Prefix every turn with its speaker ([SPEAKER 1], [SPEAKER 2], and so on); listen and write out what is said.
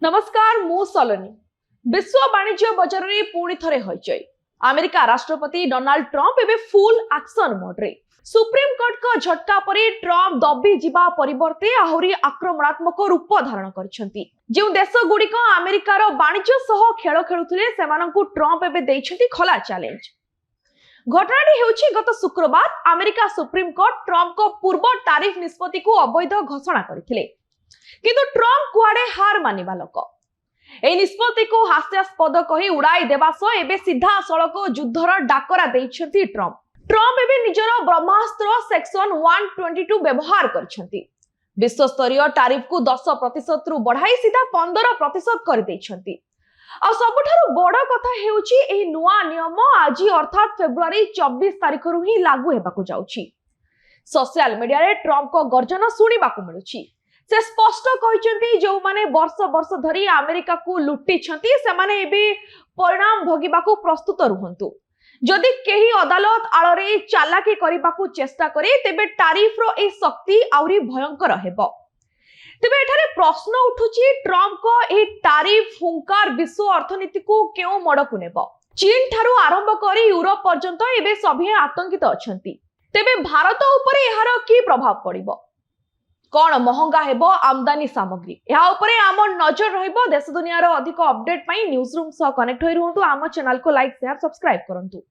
[SPEAKER 1] नमस्कार मु सलोनी। विश्व वाणिज्य बजार में पुणी थरे हईचई। अमेरिका राष्ट्रपति डोनाल्ड ट्रंप एबे फुल एक्शन मोड रे। सुप्रीम कोर्ट का झटका परे ट्रंप दबी जिबा परिवर्ते आहुरी आक्रमणात्मक रूप धारण करछंती। जो देश गुड़िक अमेरिकार वाणिज्य सह खेल खेलुथिले सेमानंकु ट्रंप एबे दैछंती खला चैलेंज। घटनाटी हेउछि गत शुक्रवार अमेरिका सुप्रीम कोर्ट ट्रंप को पूर्व टैरिफ निष्पत्ति को अवैध घोषणा करथिले, किंतु ट्रंप कुआडे हार मानिबा लोक। ए निष्पत्ति को हास्यास्पद कही उड़ाई देबा सह एबे सीधा सड़क युद्धर डाकरा दैछंती ट्रंप। ट्रंप एबे निजर ब्रह्मास्त्र सेक्शन 122 व्यवहार करछंती। विश्व स्तरीय टैरिफ को 10% रु बढ़ाई सीधा 15% कर दैछंती। आ सबठारु बड़ कथा हेउछि एही नुआ नियम आज अर्थात फेब्रुआरी 24 तारिख रु ही लागू हेबाकु जाउछि। सोशल मीडिया रे ट्रंप को गर्जन सुनिबाकु मिलुछि। से स्पष्ट कहिसंती जो माने वर्ष वर्ष धरी अमेरिका को लुटी छंती से माने एबे परिणाम भोगिबाकु प्रस्तुत रुहंतु। जदि केही अदालत आळरे चालाकी करिबाकु चेष्टा करे तेबे टैरिफ रो ए शक्ति आउरी भयंकर हेबो। तेबे एठारे प्रश्न उठुची ट्रंप को ए टैरिफ हुंकार विश्व अर्थनीति को केउ मडकु नेबो। चीन ठारू आरंभ करी यूरोप पर्यंत एबे सभे आतंकित अछंती। तेबे भारत उपरे एहार की प्रभाव पड़िबो? कोन महंगा हेबो आमदानी सामग्री? एहा उपरे आम नजर रहिबो। देश दुनिया रो अधिक अपडेट पई न्यूज रूम सह कनेक्ट होई रहंतु। आम चैनल को लाइक शेयर सब्सक्राइब करंतु।